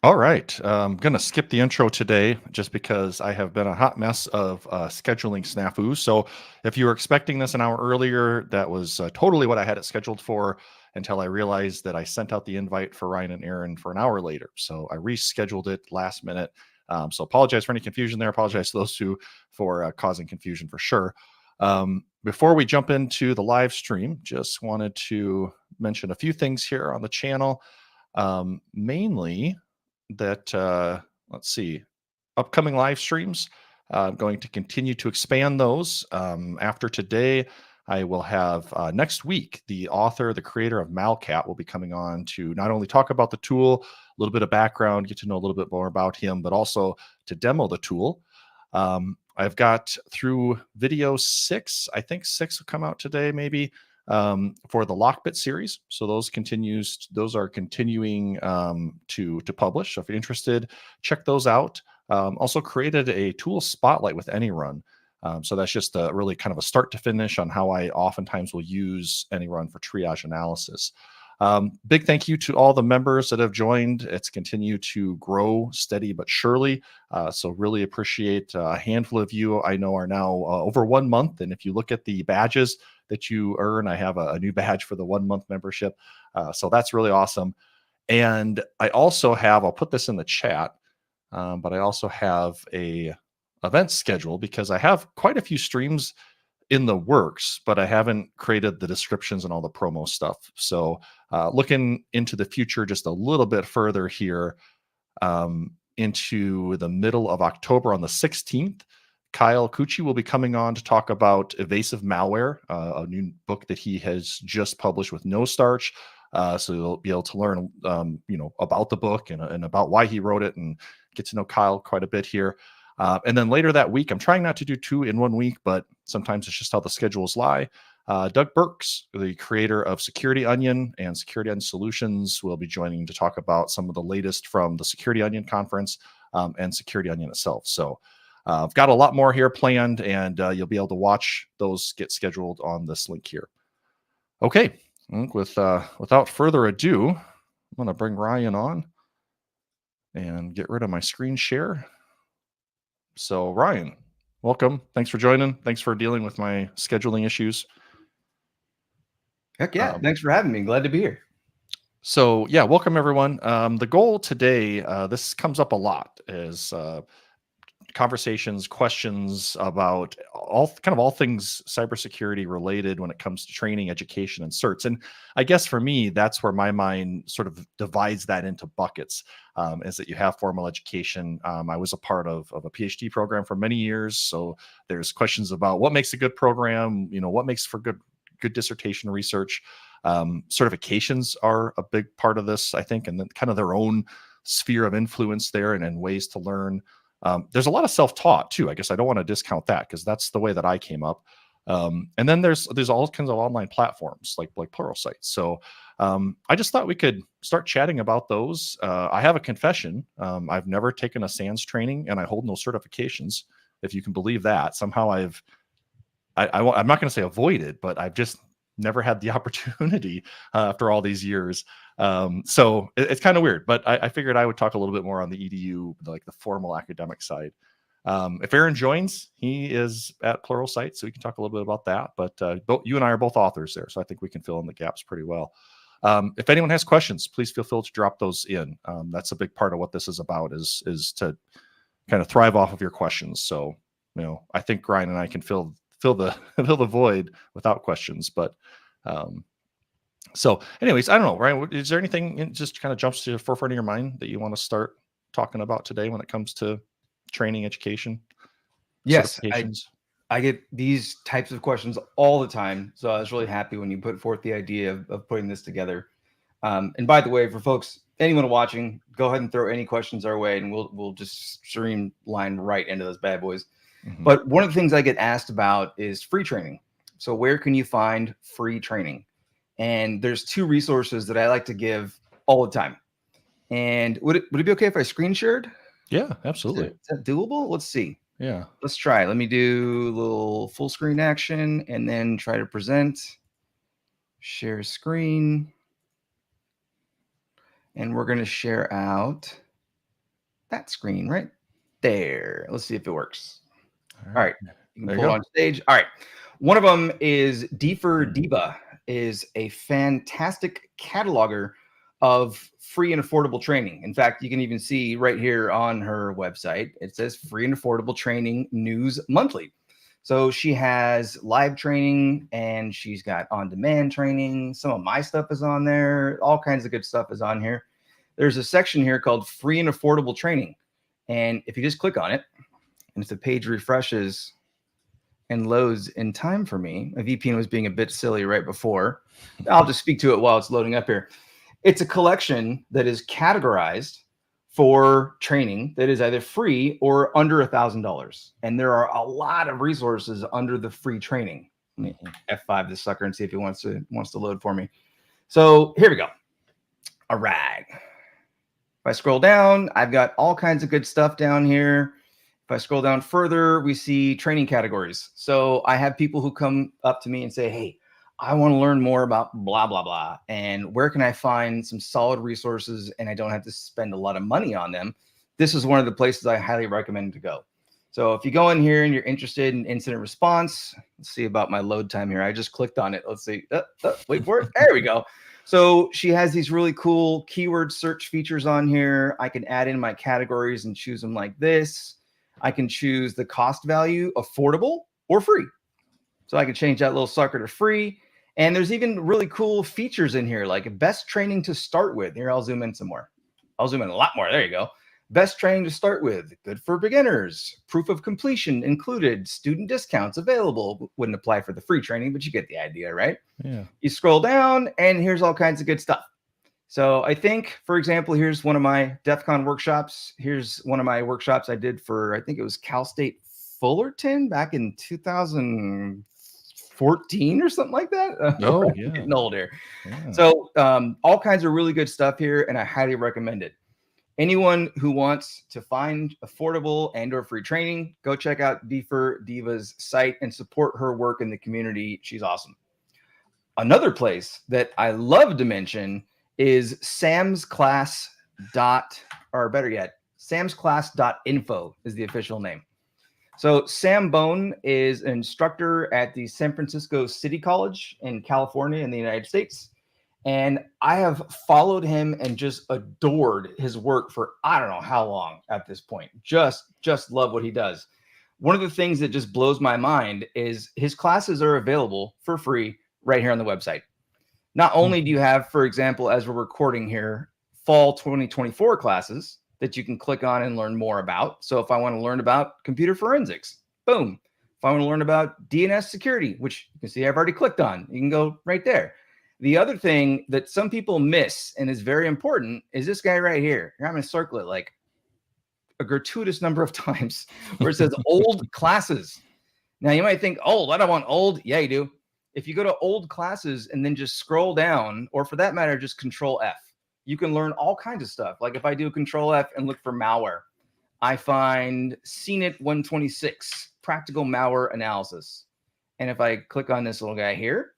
All right. I'm going to skip the intro today just because I have been a hot mess of scheduling snafus. So, if you were expecting this an hour earlier, that was totally what I had it scheduled for until I realized that I sent out the invite for Ryan and Aaron for an hour later. So, I rescheduled it last minute. So, apologize for any confusion there. Apologize to those two for causing confusion for sure. Before we jump into the live stream, just wanted to mention a few things here on the channel. Mainly, that let's see, upcoming live streams. I'm going to continue to expand those. After today, I will have next week the author, the creator of Malcat, will be coming on to not only talk about the tool, a little bit of background, get to know a little bit more about him, but also to demo the tool. I've got through video 6, I think 6 will come out today, maybe, for the Lockbit series. So those are continuing to publish. So if you're interested, check those out. Also created a tool spotlight with AnyRun. So that's just really kind of a start to finish on how I oftentimes will use AnyRun for triage analysis. Big thank you to all the members that have joined. It's continued to grow steady but surely. So really appreciate a handful of you I know are now over 1 month. And if you look at the badges that you earn, I have a new badge for the 1 month membership. So that's really awesome. And I also have, I'll put this in the chat, but I also have a event schedule because I have quite a few streams in the works, but I haven't created the descriptions and all the promo stuff. So looking into the future just a little bit further here, into the middle of October on the 16th, Kyle Cucci will be coming on to talk about evasive malware, a new book that he has just published with No Starch. So you'll be able to learn, about the book and about why he wrote it, and get to know Kyle quite a bit here. And then later that week, I'm trying not to do 2 in 1 week, but sometimes it's just how the schedules lie. Doug Burks, the creator of Security Onion and Security Onion Solutions, will be joining to talk about some of the latest from the Security Onion conference and Security Onion itself. So I've got a lot more here planned, and you'll be able to watch those get scheduled on this link here. Okay, without further ado, I'm going to bring Ryan on and get rid of my screen share. So Ryan, welcome. Thanks for joining. Thanks for dealing with my scheduling issues. Heck yeah. Thanks for having me. Glad to be here. So yeah, welcome everyone. The goal today, this comes up a lot, is conversations, questions about all things cybersecurity related when it comes to training, education, and certs. And I guess for me, that's where my mind sort of divides that into buckets. Is that you have formal education. I was a part of a PhD program for many years, so there's questions about what makes a good program. What makes for good dissertation research. Certifications are a big part of this, I think, and then kind of their own sphere of influence there, and ways to learn. There's a lot of self-taught too. I guess I don't want to discount that because that's the way that I came up. And then there's all kinds of online platforms like Pluralsight. So I just thought we could start chatting about those. I have a confession. I've never taken a SANS training, and I hold no certifications, if you can believe that. Somehow I'm not going to say avoided, but I've just never had the opportunity after all these years. So it's kind of weird, but I figured I would talk a little bit more on the EDU, like the formal academic side. If Aaron joins, he is at Pluralsight, so we can talk a little bit about that. But both you and I are both authors there, so I think we can fill in the gaps pretty well. If anyone has questions, please feel free to drop those in. That's a big part of what this is about, is to kind of thrive off of your questions. So, I think Ryan and I can fill the void without questions. But so anyways, I don't know, Ryan, is there anything just kind of jumps to the forefront of your mind that you want to start talking about today when it comes to training, education? Yes, I get these types of questions all the time. So I was really happy when you put forth the idea of putting this together. And by the way, for folks, anyone watching, go ahead and throw any questions our way, and we'll just streamline right into those bad boys. Mm-hmm. But one of the things I get asked about is free training. So where can you find free training? And there's 2 resources that I like to give all the time. And would it be okay if I screen shared? Yeah, absolutely. Is that doable? Let's see. Yeah. Let's try. Let me do a little full screen action and then try to present. Share screen. And we're going to share out that screen right there. Let's see if it works. All right. You can pull it on stage. All right. One of them is D4 Diva, is a fantastic cataloger of free and affordable training. In fact, you can even see right here on her website, it says free and affordable training news monthly. So she has live training and she's got on-demand training. Some of my stuff is on there. All kinds of good stuff is on here. There's a section here called free and affordable training. And if you just click on it, and if the page refreshes and loads in time for me, my VPN was being a bit silly right before. I'll just speak to it while it's loading up here. It's a collection that is categorized for training that is either free or under $1,000. And there are a lot of resources under the free training. Let me F5 this sucker and see if he wants to load for me. So here we go. All right. If I scroll down, I've got all kinds of good stuff down here. If I scroll down further, we see training categories. So I have people who come up to me and say, hey, I want to learn more about blah, blah, blah. And where can I find some solid resources and I don't have to spend a lot of money on them? This is one of the places I highly recommend to go. So if you go in here and you're interested in incident response, let's see about my load time here. I just clicked on it. Let's see. Wait for it. There we go. So she has these really cool keyword search features on here. I can add in my categories and choose them like this. I can choose the cost value, affordable or free. So I can change that little sucker to free. And there's even really cool features in here, like best training to start with. Here, I'll zoom in some more. I'll zoom in a lot more. There you go. Best training to start with, good for beginners, proof of completion included, student discounts available. Wouldn't apply for the free training, but you get the idea, right? Yeah. You scroll down and here's all kinds of good stuff. So I think, for example, here's one of my DEF CON workshops. Here's one of my workshops I did for, I think it was Cal State Fullerton back in 2014 or something like that. Oh, yeah. Getting old here. Yeah. So all kinds of really good stuff here, and I highly recommend it. Anyone who wants to find affordable and or free training, go check out D4 Diva's site and support her work in the community. She's awesome. Another place that I love to mention is samsclass.info is the official name. So Sam Bone is an instructor at the San Francisco City College in California in the United States. And I have followed him and just adored his work for I don't know how long at this point. Just love what he does. One of the things that just blows my mind is his classes are available for free right here on the website. Not only do you have, for example, as we're recording here, fall 2024 classes that you can click on and learn more about. So if I want to learn about computer forensics, boom. If I want to learn about DNS security, which you can see I've already clicked on, you can go right there. The other thing that some people miss and is very important is this guy right here. I'm going to circle it like a gratuitous number of times where it says old classes. Now you might think, old, I don't want old. Yeah, you do. If you go to old classes and then just scroll down, or for that matter, just Control F, you can learn all kinds of stuff. Like if I do Control F and look for malware, I find CNET 126, practical malware analysis. And if I click on this little guy here,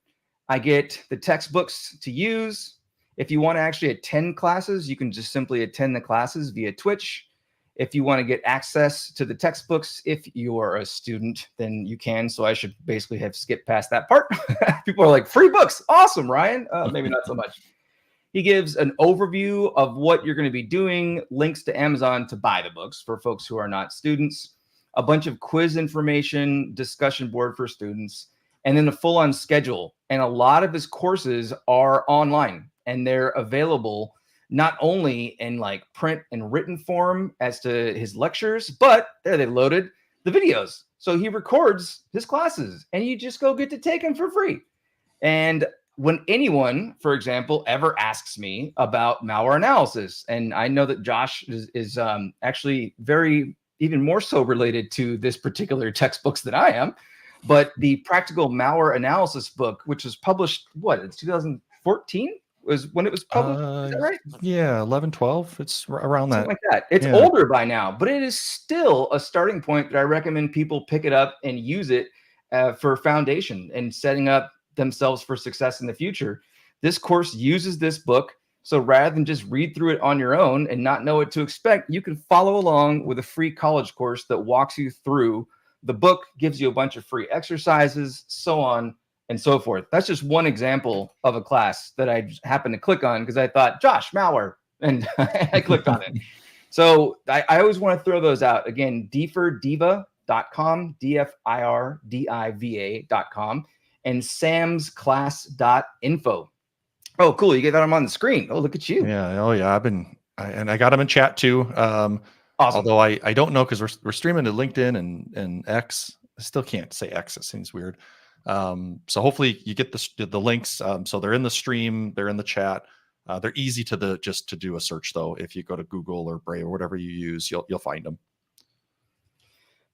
I get the textbooks to use. If you want to actually attend classes, you can just simply attend the classes via Twitch. If you want to get access to the textbooks, if you are a student, then you can. So I should basically have skipped past that part. People are like, free books. Awesome, Ryan. Maybe not so much. He gives an overview of what you're going to be doing, links to Amazon to buy the books for folks who are not students, a bunch of quiz information, discussion board for students, and then a full-on schedule. And a lot of his courses are online and they're available not only in like print and written form as to his lectures, but there they loaded the videos. So he records his classes and you just go get to take them for free. And when anyone, for example, ever asks me about malware analysis, and I know that Josh is actually very, even more so related to this particular textbooks than I am, but the practical malware analysis book, which was published, what, it's 2014? Was when it was published. Is that right? Yeah, 11, 12. It's around something that. Like that. It's older by now, but it is still a starting point that I recommend people pick it up and use it for foundation and setting up themselves for success in the future. This course uses this book So rather than just read through it on your own and not know what to expect, you can follow along with a free college course that walks you through the book, gives you a bunch of free exercises, so on and so forth. That's just one example of a class that I happened to click on because I thought, Josh, malware, and I clicked on it. So I always want to throw those out. Again, diva.com, DFIRDIVA.com, and samsclass.info. Oh, cool. You get that on the screen. Oh, look at you. Yeah. Oh, yeah. I got them in chat too. Awesome. Although I don't know, because we're streaming to LinkedIn and X. I still can't say X. It seems weird. So hopefully you get the links. So they're in the stream. They're in the chat. They're easy to do a search though. If you go to Google or Brave or whatever you use, you'll find them.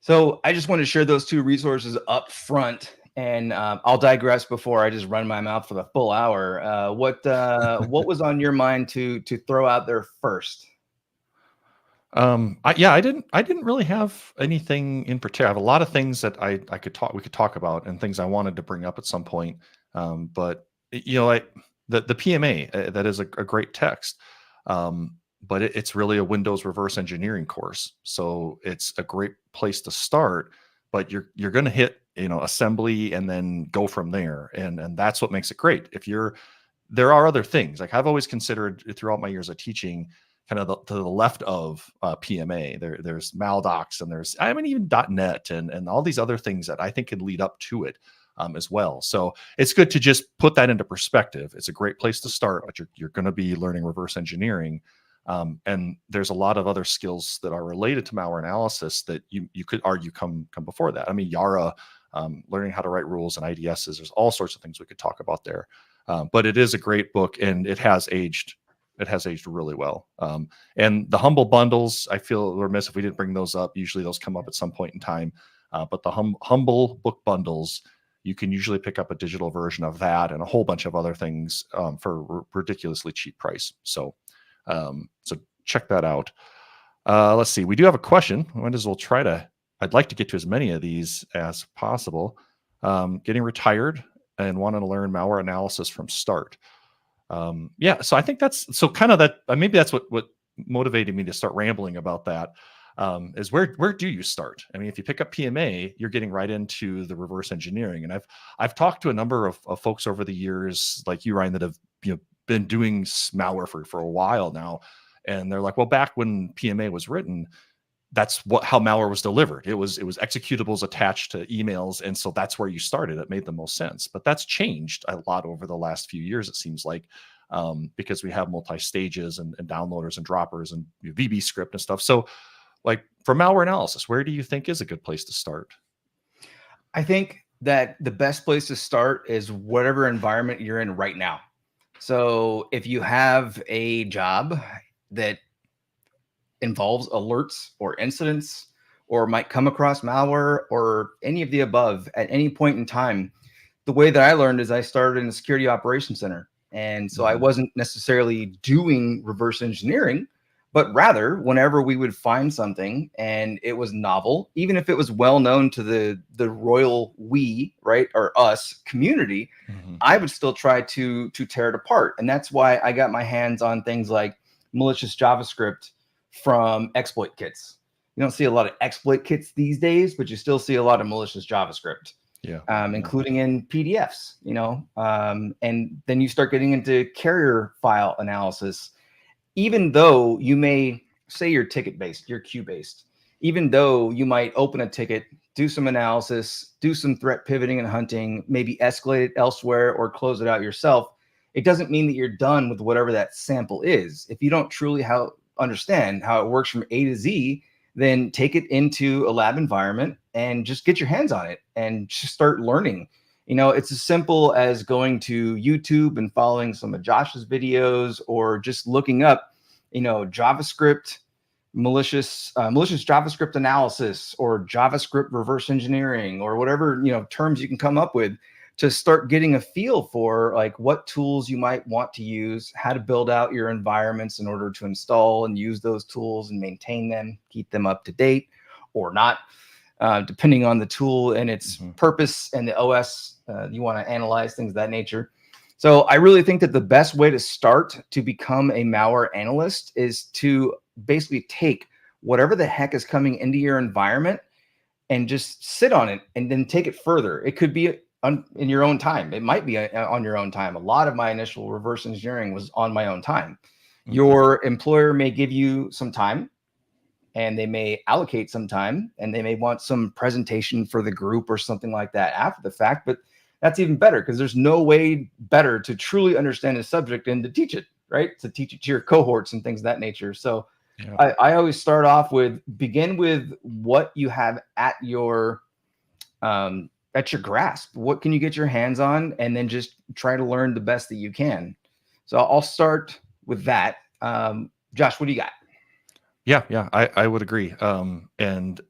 So I just want to share those two resources up front, and I'll digress before I just run my mouth for the full hour. What was on your mind to throw out there first? I didn't really have anything in particular. I have a lot of things that we could talk about, and things I wanted to bring up at some point. But the PMA, that is a great text. But it's really a Windows reverse engineering course. So it's a great place to start, but you're going to hit, assembly and then go from there. And that's what makes it great. There are other things, like I've always considered throughout my years of teaching, kind of to the left of PMA. There's Maldocs, and there's even .NET and all these other things that I think can lead up to it as well. So it's good to just put that into perspective. It's a great place to start, but you're going to be learning reverse engineering. And there's a lot of other skills that are related to malware analysis that you could argue come before that. I mean, Yara, learning how to write rules and IDSs, there's all sorts of things we could talk about there. But it is a great book, and it has aged really well. And the Humble bundles, I feel remiss if we didn't bring those up. Usually those come up at some point in time. But the Humble book bundles, you can usually pick up a digital version of that and a whole bunch of other things for a ridiculously cheap price. So check that out. Let's see. We do have a question. I'd like to get to as many of these as possible. Getting retired and wanting to learn malware analysis from start. So I think maybe that's what motivated me to start rambling about that. Is where do you start? I mean, if you pick up PMA, you're getting right into the reverse engineering. And I've talked to a number of folks over the years, like you, Ryan, that have been doing malware for a while now, and they're like, well, back when PMA was written, that's how malware was delivered. It was executables attached to emails, and so that's where you started. It made the most sense. But that's changed a lot over the last few years, it seems like, because we have multi-stages and downloaders and droppers and VB script and stuff. So, like, for malware analysis, where do you think is a good place to start? I think that the best place to start is whatever environment you're in right now. So if you have a job that involves alerts or incidents, or might come across malware or any of the above at any point in time, the way that I learned is I started in the security operations center. And so I wasn't necessarily doing reverse engineering, but rather whenever we would find something and it was novel, even if it was well known to the royal we, right, or us community, I would still try to tear it apart. And that's why I got my hands on things like malicious JavaScript from exploit kits. You don't see a lot of exploit kits these days, but you still see a lot of malicious JavaScript. Including in PDFs, and then you start getting into carrier file analysis. Even though you may say you're ticket-based, you're queue-based, even though you might open a ticket, do some analysis, do some threat pivoting and hunting, maybe escalate it elsewhere or close it out yourself, it doesn't mean that you're done with whatever that sample is. If you don't truly understand how it works from A to Z, then take it into a lab environment and just get your hands on it and just start learning. It's as simple as going to YouTube and following some of Josh's videos, or just looking up, JavaScript, malicious JavaScript analysis, or JavaScript reverse engineering, or whatever, terms you can come up with, to start getting a feel for like what tools you might want to use, how to build out your environments in order to install and use those tools and maintain them, keep them up to date or not, depending on the tool and its purpose and the OS you want to analyze, things of that nature. So I really think that the best way to start to become a malware analyst is to basically take whatever the heck is coming into your environment and just sit on it and then take it further. It could be in your own time. It might be on your own time. A lot of my initial reverse engineering was on my own time. Mhm. Your employer may give you some time, and they may allocate some time, and they may want some presentation for the group or something like that after the fact. But that's even better, because there's no way better to truly understand a subject than to teach it, right? To teach it to your cohorts and things of that nature. So Yeah. I always start off with, begin with what you have at your grasp. What can you get your hands on? And then just try to learn the best that you can. So I'll start with that. Josh, what do you got? Yeah, I would agree. And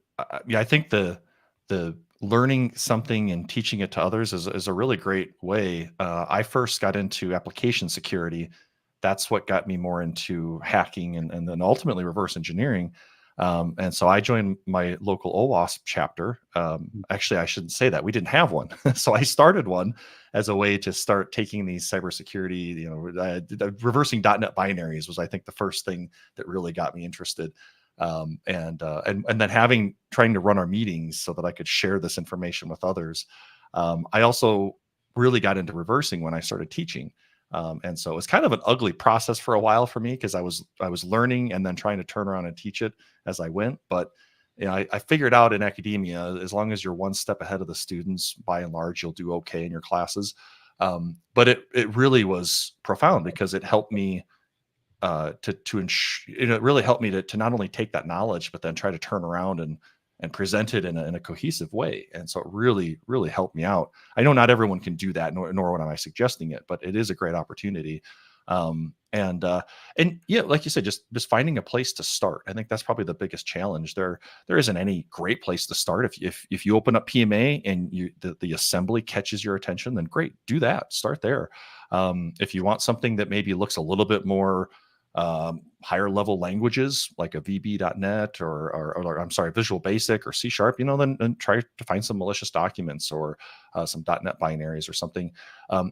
yeah, I think the learning something and teaching it to others is a really great way. I first got into application security. That's what got me more into hacking and then ultimately reverse engineering. And so I joined my local OWASP chapter. Actually, I shouldn't say that. We didn't have one. So I started one as a way to start taking these cybersecurity, reversing .NET binaries was, I think, the first thing that really got me interested. And then trying to run our meetings so that I could share this information with others. I also really got into reversing when I started teaching. And so it was kind of an ugly process for a while for me, because I was learning and then trying to turn around and teach it as I went. But I figured out in academia, as long as you're one step ahead of the students, by and large, you'll do okay in your classes. But it really was profound, because it helped me it really helped me to not only take that knowledge, but then try to turn around and present it in a cohesive way. And so it really, really helped me out. I know not everyone can do that, nor am I suggesting it, but it is a great opportunity. And yeah, like you said, just finding a place to start. I think that's probably the biggest challenge. There isn't any great place to start. If you open up PMA and the assembly catches your attention, then great, do that. Start there. If you want something that maybe looks a little bit more higher level languages like a VB.NET or I'm sorry, Visual Basic or C#, then try to find some malicious documents or some .NET binaries or something.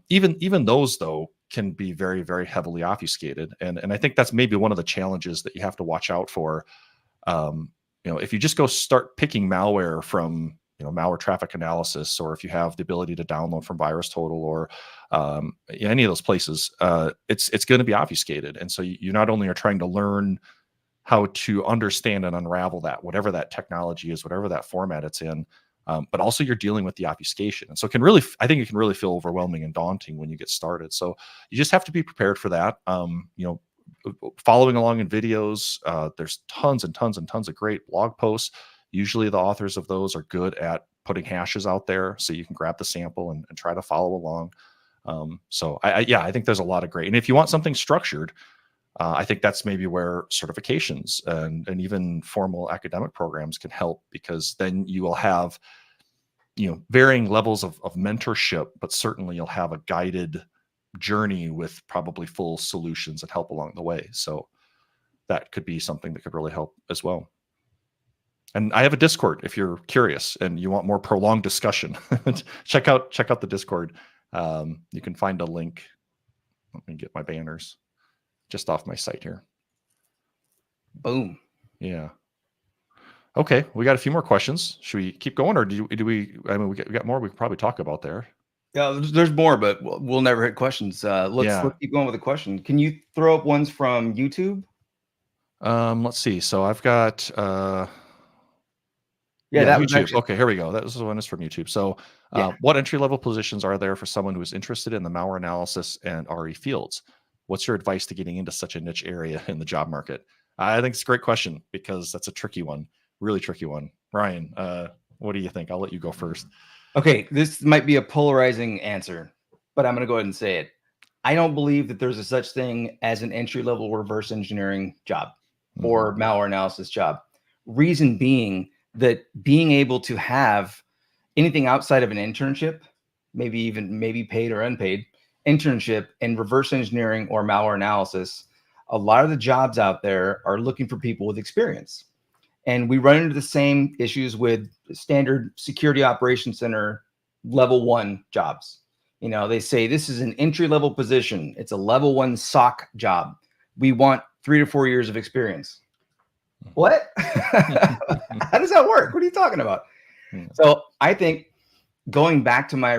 Even those, though, can be very, very heavily obfuscated. And I think that's maybe one of the challenges that you have to watch out for. If you just go start picking malware from malware traffic analysis, or if you have the ability to download from VirusTotal or any of those places, it's going to be obfuscated. And so you not only are trying to learn how to understand and unravel that, whatever that technology is, whatever that format it's in, but also you're dealing with the obfuscation. And so I think it can really feel overwhelming and daunting when you get started. So you just have to be prepared for that. Following along in videos, there's tons and tons and tons of great blog posts. Usually the authors of those are good at putting hashes out there, so you can grab the sample and try to follow along. So I think there's a lot of great. And if you want something structured, I think that's maybe where certifications and even formal academic programs can help, because then you will have varying levels of mentorship, but certainly you'll have a guided journey with probably full solutions and help along the way. So that could be something that could really help as well. And I have a Discord if you're curious and you want more prolonged discussion. check out the Discord. You can find a link. Let me get my banners just off my site here. Boom. Yeah. Okay, we got a few more questions. Should we keep going, or do we? I mean, we got more we could probably talk about there. Yeah, there's more, but we'll never hit questions. Let's keep going with the question. Can you throw up ones from YouTube? Let's see. So I've got that YouTube. was actually... Okay, here we go. This one is from YouTube. So what entry-level positions are there for someone who is interested in the malware analysis and RE fields? What's your advice to getting into such a niche area in the job market? I think it's a great question, because that's a tricky one, really tricky one. Ryan, what do you think? I'll let you go first. Okay, this might be a polarizing answer, but I'm going to go ahead and say it. I don't believe that there's a such thing as an entry-level reverse engineering job or malware analysis job. Reason being that being able to have anything outside of an internship, maybe paid or unpaid internship in reverse engineering or malware analysis, a lot of the jobs out there are looking for people with experience. And we run into the same issues with standard security operations center level 1 jobs. They say this is an entry-level position. It's a level 1 SOC job. We want 3 to 4 years of experience. What? How does that work? What are you talking about? So I think going back to my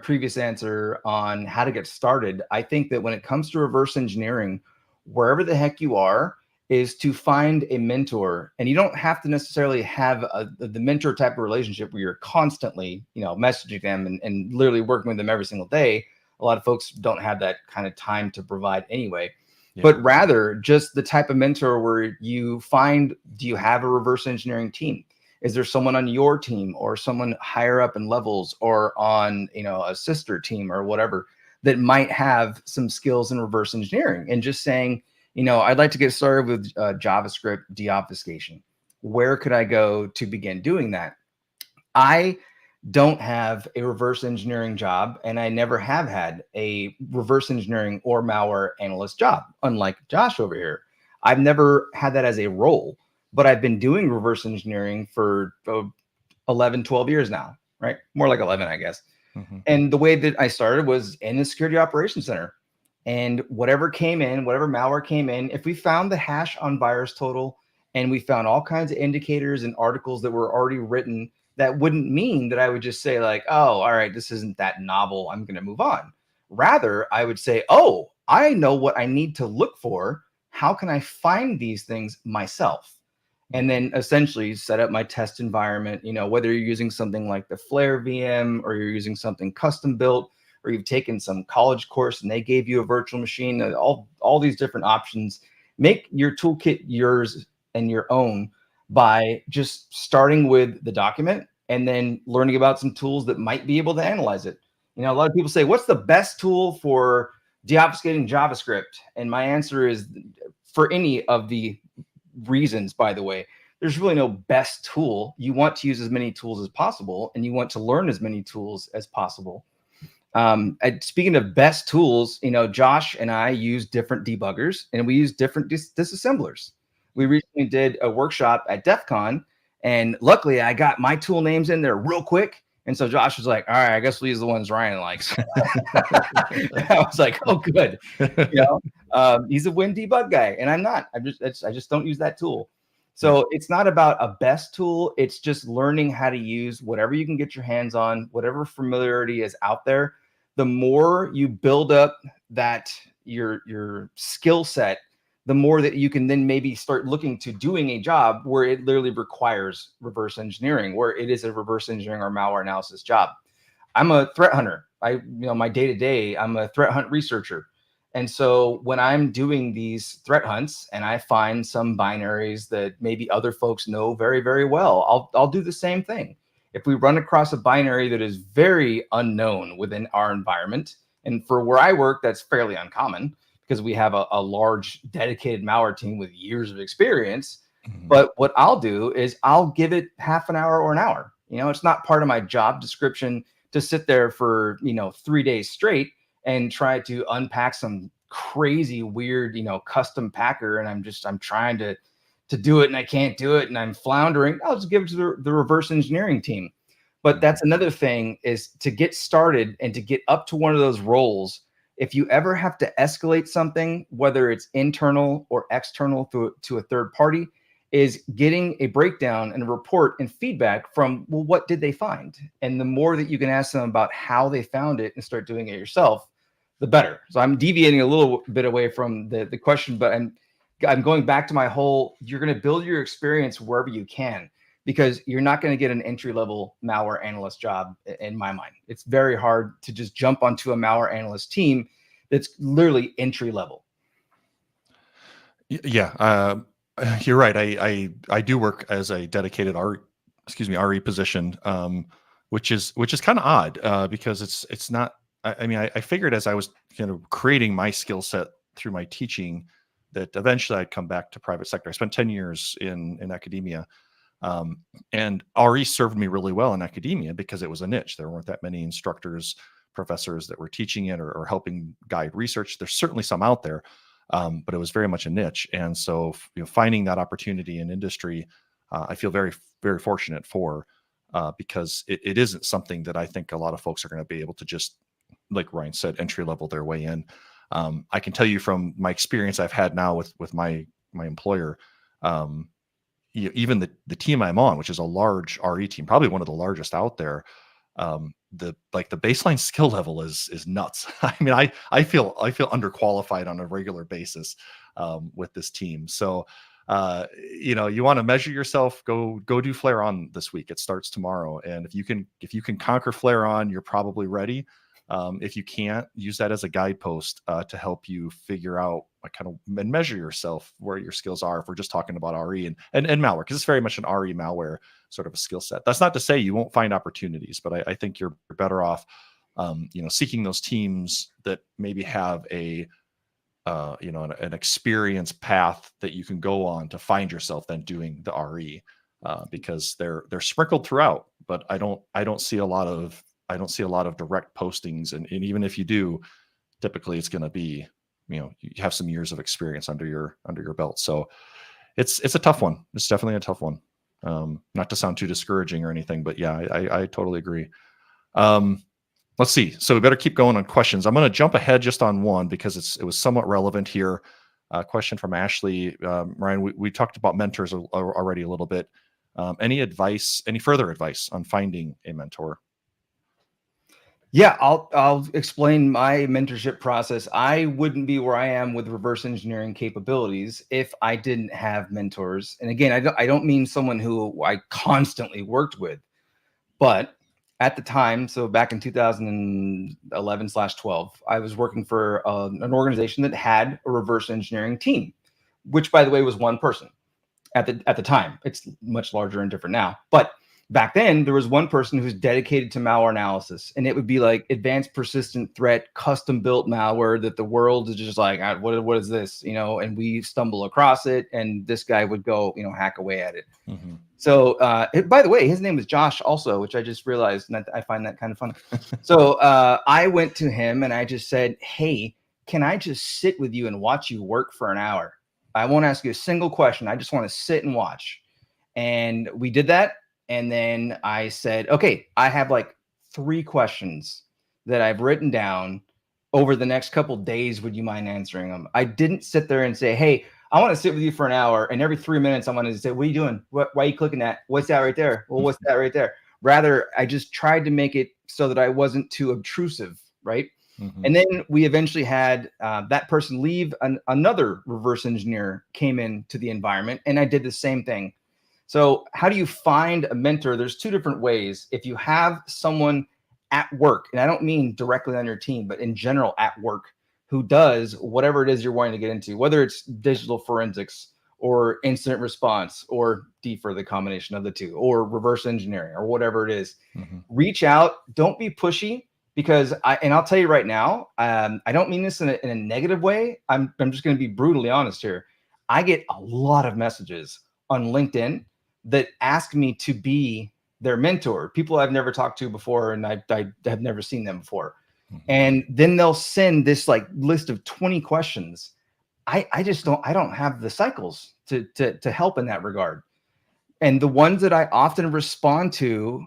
previous answer on how to get started, I think that when it comes to reverse engineering, wherever the heck you are, is to find a mentor. And you don't have to necessarily have the mentor type of relationship where you're constantly, messaging them and literally working with them every single day. A lot of folks don't have that kind of time to provide anyway. Yeah. But rather just the type of mentor where you find, do you have a reverse engineering team? Is there someone on your team or someone higher up in levels or on, a sister team or whatever that might have some skills in reverse engineering? And just saying, I'd like to get started with JavaScript deobfuscation. Where could I go to begin doing that? I don't have a reverse engineering job, and I never have had a reverse engineering or malware analyst job, unlike Josh over here. I've never had that as a role, but I've been doing reverse engineering for 11, 12 years now, right? More like 11, I guess. Mm-hmm. And the way that I started was in the security operations center. And whatever malware came in, if we found the hash on VirusTotal and we found all kinds of indicators and articles that were already written, that wouldn't mean that I would just say like, oh, all right, this isn't that novel, I'm going to move on. Rather, I would say, oh, I know what I need to look for. How can I find these things myself? And then essentially set up my test environment, whether you're using something like the Flare VM or you're using something custom built, or you've taken some college course and they gave you a virtual machine, all these different options. Make your toolkit yours and your own by just starting with the document and then learning about some tools that might be able to analyze it. A lot of people say, what's the best tool for deobfuscating JavaScript? And my answer is, for any of the reasons, by the way, there's really no best tool. You want to use as many tools as possible, and you want to learn as many tools as possible. Speaking of best tools, Josh and I use different debuggers and we use different disassemblers. We recently did a workshop at DEF CON, and luckily I got my tool names in there real quick. And so Josh was like, all right, I guess we'll use the ones Ryan likes. I was like, oh, good. He's a WinDebug guy, and I'm not. I just don't use that tool. So it's not about a best tool. It's just learning how to use whatever you can get your hands on, whatever familiarity is out there. The more you build up that your skill set, the more that you can then maybe start looking to doing a job where it literally requires reverse engineering, where it is a reverse engineering or malware analysis job. I'm a threat hunter. My day-to-day, I'm a threat hunt researcher. And so when I'm doing these threat hunts and I find some binaries that maybe other folks know very, very well, I'll do the same thing. If we run across a binary that is very unknown within our environment, and for where I work, that's fairly uncommon because we have a large dedicated malware team with years of experience. Mm-hmm. But what I'll do is I'll give it half an hour or an hour. It's not part of my job description to sit there for, 3 days straight and try to unpack some crazy, weird, custom packer. And I'm trying to do it and I can't do it and I'm floundering. I'll just give it to the reverse engineering team. But that's another thing, is to get started and to get up to one of those roles. If you ever have to escalate something, whether it's internal or external to a third party, is getting a breakdown and a report and feedback from, well, what did they find? And the more that you can ask them about how they found it and start doing it yourself, the better. So I'm deviating a little bit away from the question, but I'm going back to my whole, you're going to build your experience wherever you can, because you're not going to get an entry-level malware analyst job in my mind. It's very hard to just jump onto a malware analyst team that's literally entry-level. Yeah, you're right. I do work as a dedicated RE position, which is kind of odd because it's not. I figured as I was kind of creating my skill set through my teaching that eventually I'd come back to private sector. I spent 10 years in academia, and RE served me really well in academia because it was a niche. There weren't that many instructors, professors that were teaching it or helping guide research. There's certainly some out there. But it was very much a niche. And so, finding that opportunity in industry, I feel very, very fortunate for. because it isn't something that I think a lot of folks are going to be able to just, like Ryan said, entry level their way in. I can tell you from my experience I've had now with my employer, even the team I'm on, which is a large RE team, probably one of the largest out there. The baseline skill level is nuts. I mean, I feel underqualified on a regular basis with this team. So you want to measure yourself, go do Flare On this week. It starts tomorrow, and if you can conquer Flare On, you're probably ready. If you can't, use that as a guidepost to help you figure out and measure yourself where your skills are. If we're just talking about RE and malware, because it's very much an RE malware sort of a skill set. That's not to say you won't find opportunities, but I think you're better off, seeking those teams that maybe have an experience path that you can go on to find yourself then doing the RE, because they're sprinkled throughout. But I don't see a lot of direct postings, and even if you do, typically it's going to be, you have some years of experience under your belt. So it's a tough one. It's definitely a tough one. Not to sound too discouraging or anything, but yeah, I totally agree. Let's see. So we better keep going on questions. I'm going to jump ahead just on one because it was somewhat relevant here. Question from Ashley. Ryan, we talked about mentors already a little bit. Any further advice on finding a mentor? Yeah, I'll explain my mentorship process. I wouldn't be where I am with reverse engineering capabilities if I didn't have mentors. And again, I don't mean someone who I constantly worked with, but at the time, so back in 2011/12, I was working for an organization that had a reverse engineering team, which, by the way, was one person at the time. It's much larger and different now, but back then there was one person who's dedicated to malware analysis, and it would be like advanced persistent threat, custom built malware that the world is just like, what is this? And we stumble across it, and this guy would go, hack away at it. Mm-hmm. So, by the way, his name was Josh also, which I just realized, and I find that kind of funny. So I went to him and I just said, hey, can I just sit with you and watch you work for an hour? I won't ask you a single question. I just want to sit and watch. And we did that. And then I said, okay, I have like 3 questions that I've written down. Over the next couple of days, would you mind answering them? I didn't sit there and say, hey, I want to sit with you for an hour, and every 3 minutes I wanted to say, what are you doing? Why are you clicking that? What's that right there? Well, what's that right there? Rather, I just tried to make it so that I wasn't too obtrusive, right? Mm-hmm. And then we eventually had that person leave. Another reverse engineer came into the environment, and I did the same thing. So how do you find a mentor? There's 2 different ways. If you have someone at work, and I don't mean directly on your team, but in general at work, who does whatever it is you're wanting to get into, whether it's digital forensics or incident response or DFIR, the combination of the 2, or reverse engineering or whatever it is, mm-hmm. Reach out. Don't be pushy, because I'll tell you right now, I don't mean this in a negative way. I'm just going to be brutally honest here. I get a lot of messages on LinkedIn that ask me to be their mentor, people I've never talked to before, and I have never seen them before. Mm-hmm. And then they'll send this like list of 20 questions. I don't have the cycles to help in that regard. And the ones that I often respond to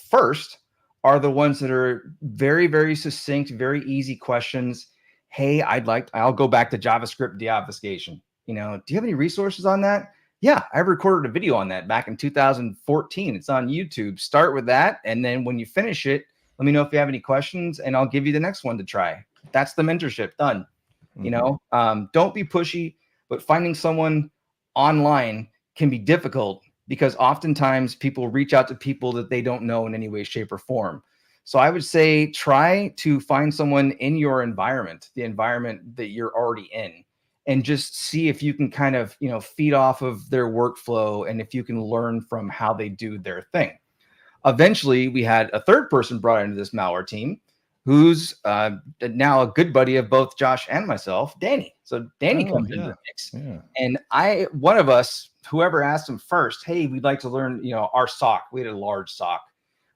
first are the ones that are very, very succinct, very easy questions. Hey, I'll go back to JavaScript deobfuscation. Do you have any resources on that? Yeah, I recorded a video on that back in 2014. It's on YouTube. Start with that. And then when you finish it, let me know if you have any questions, and I'll give you the next one to try. That's the mentorship done. Mm-hmm. Don't be pushy, but finding someone online can be difficult because oftentimes people reach out to people that they don't know in any way, shape, or form. So I would say try to find someone in your environment, the environment that you're already in, and just see if you can kind of, feed off of their workflow and if you can learn from how they do their thing. Eventually, we had a third person brought into this malware team who's now a good buddy of both Josh and myself, Danny. So Danny comes into the mix. Yeah. And one of us, whoever asked him first, hey, we'd like to learn, our SOC. We had a large SOC.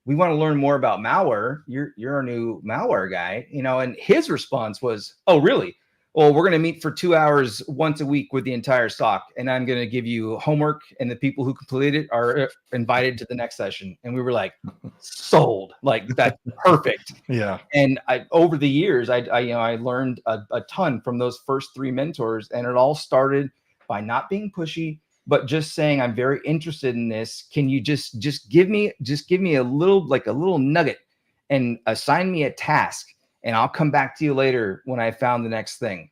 We want to learn more about malware. You're a new malware guy, and his response was, oh, really? well, we're going to meet for 2 hours once a week with the entire stock, and I'm going to give you homework, and the people who complete it are invited to the next session. And we were like, sold. Like, that's perfect. Yeah. And over the years, I learned a ton from those first 3 mentors, and it all started by not being pushy, but just saying, I'm very interested in this. Can you just give me a little nugget and assign me a task, and I'll come back to you later when I found the next thing.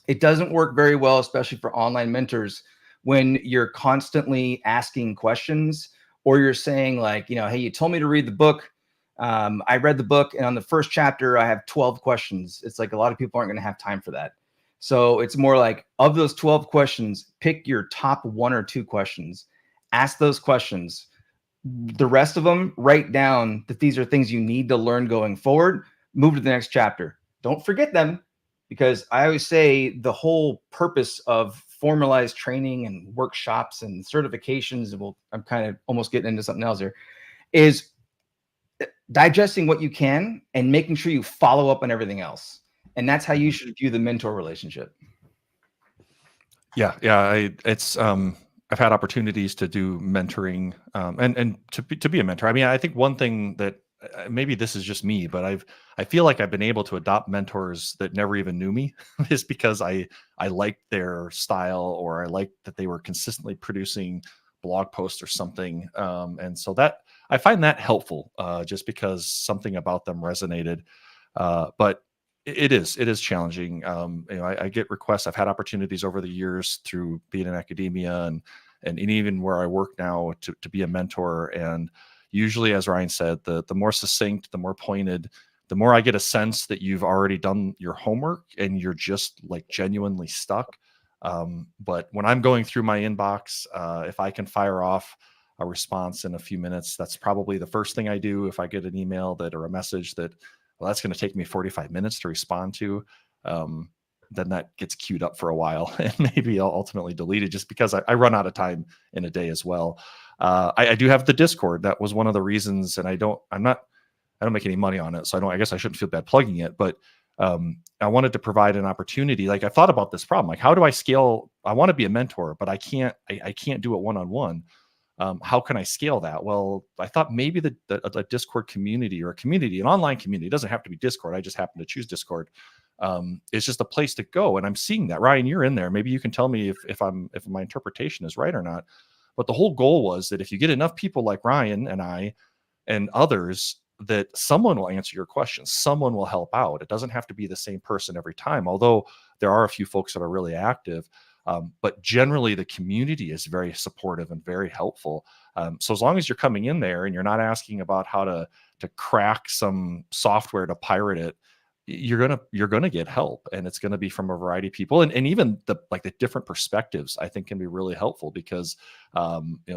It doesn't work very well, especially for online mentors, when you're constantly asking questions, or you're saying like, hey, you told me to read the book. I read the book, and on the first chapter, I have 12 questions. It's like a lot of people aren't going to have time for that. So it's more like, of those 12 questions, pick your top 1 or 2 questions, ask those questions. The rest of them, write down that these are things you need to learn going forward. Move to the next chapter. Don't forget them, because I always say the whole purpose of formalized training and workshops and certifications, I'm kind of almost getting into something else here, is digesting what you can and making sure you follow up on everything else. And that's how you should view the mentor relationship. Yeah. I've had opportunities to do mentoring, and to be a mentor. I mean, I think one thing that maybe this is just me, but I feel like I've been able to adopt mentors that never even knew me, is because I liked their style, or I liked that they were consistently producing blog posts or something, and so that I find that helpful, just because something about them resonated. But it is challenging. I get requests. I've had opportunities over the years through being in academia and even where I work now to be a mentor. And usually, as Ryan said, the more succinct, the more pointed, the more I get a sense that you've already done your homework and you're just like genuinely stuck. But when I'm going through my inbox, if I can fire off a response in a few minutes, that's probably the first thing I do. If I get an email or a message that, well, that's going to take me 45 minutes to respond to, then that gets queued up for a while, and maybe I'll ultimately delete it, just because I run out of time in a day as well. I do have the Discord. That was one of the reasons, and I don't make any money on it, so I guess I shouldn't feel bad plugging it, but I wanted to provide an opportunity. Like, I thought about this problem, like, how do I scale? I want to be a mentor, but I can't do it one-on-one. How can I scale that? Well, I thought maybe a Discord community, or an online community, it doesn't have to be Discord. I just happen to choose Discord. It's just a place to go. And I'm seeing that. Ryan, you're in there. Maybe you can tell me if my interpretation is right or not. But the whole goal was that if you get enough people like Ryan and I and others, that someone will answer your questions, someone will help out. It doesn't have to be the same person every time, although there are a few folks that are really active. But generally, the community is very supportive and very helpful. So as long as you're coming in there and you're not asking about how to crack some software to pirate it, you're gonna get help, and it's gonna be from a variety of people, and even the different perspectives, I think, can be really helpful, because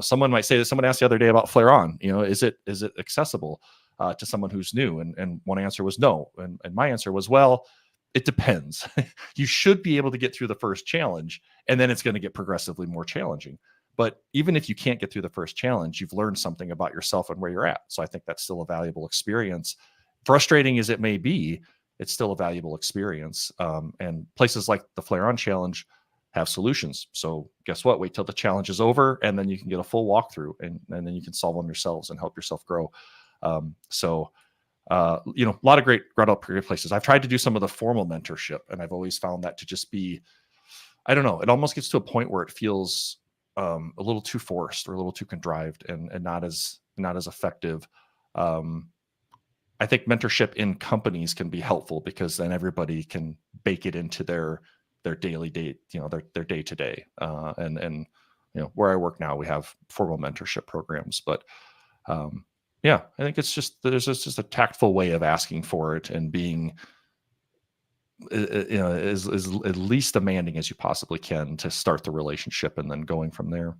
someone might say that someone asked the other day about Flare On. Is it accessible to someone who's new? And one answer was no, and my answer was, well, it depends. You should be able to get through the first challenge, and then it's going to get progressively more challenging. But even if you can't get through the first challenge, you've learned something about yourself and where you're at. So I think that's still a valuable experience. Frustrating as it may be, it's still a valuable experience. And places like the Flare On Challenge have solutions. So guess what? Wait till the challenge is over, and then you can get a full walkthrough, and then you can solve them yourselves and help yourself grow. A lot of great places. I've tried to do some of the formal mentorship, and I've always found that to just be, I don't know, it almost gets to a point where it feels a little too forced, or a little too contrived, and not as effective. I think mentorship in companies can be helpful, because then everybody can bake it into their daily day, their day to day. And where I work now, we have formal mentorship programs, but yeah, I think there's just a tactful way of asking for it, and being, is at least demanding as you possibly can to start the relationship, and then going from there.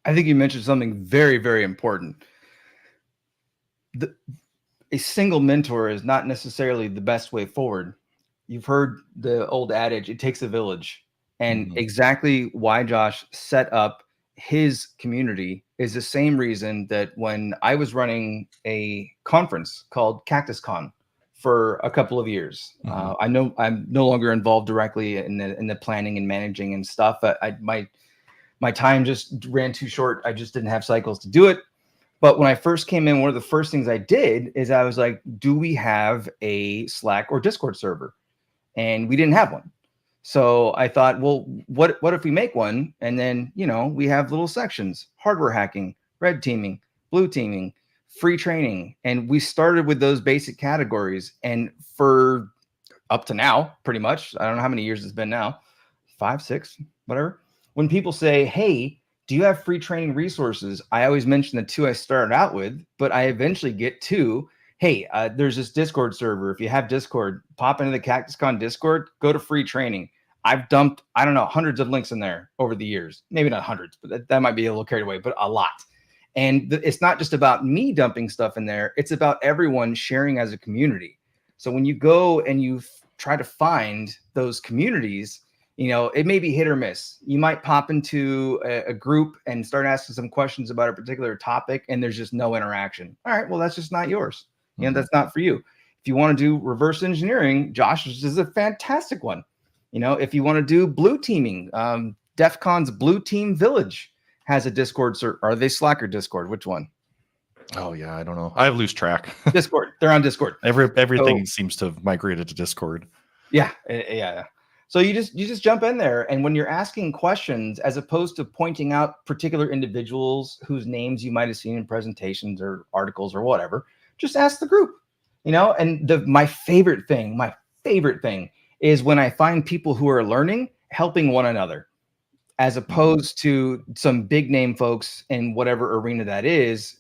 I think you mentioned something very, very important. A single mentor is not necessarily the best way forward. You've heard the old adage, it takes a village. And exactly why Josh set up his community is the same reason that when I was running a conference called CactusCon for a couple of years. I know I'm no longer involved directly in the planning and managing and stuff. But my time just ran too short. I just didn't have cycles to do it. But when I first came in, one of the first things I did is I was like, do we have a Slack or Discord server? And we didn't have one. So I thought, well, what if we make one? And then, we have little sections: hardware hacking, red teaming, blue teaming, free training. And we started with those basic categories. And for up to now, pretty much, I don't know how many years it's been now, 5, 6, whatever. When people say, hey, do you have free training resources? I always mention the 2 I started out with, but I eventually get to, hey, there's this Discord server. If you have Discord, pop into the CactusCon Discord, go to free training. I've dumped, I don't know, hundreds of links in there over the years. Maybe not hundreds, but that might be a little carried away, but a lot. And it's not just about me dumping stuff in there. It's about everyone sharing as a community. So when you go and you try to find those communities, it may be hit or miss. You might pop into a group and start asking some questions about a particular topic, and there's just no interaction. All right, well, that's just not yours. That's not for you. If you want to do reverse engineering, Josh's is a fantastic one. If you want to do blue teaming, DEF CON's Blue Team Village has a Discord server. Are they Slack or Discord? Which one? Oh yeah, I don't know. I lose track. Discord. They're on Discord. Everything seems to have migrated to Discord. Yeah. So you just jump in there, and when you're asking questions, as opposed to pointing out particular individuals whose names you might have seen in presentations or articles or whatever, just ask the group. And my favorite thing is when I find people who are learning, helping one another, as opposed to some big name folks in whatever arena that is,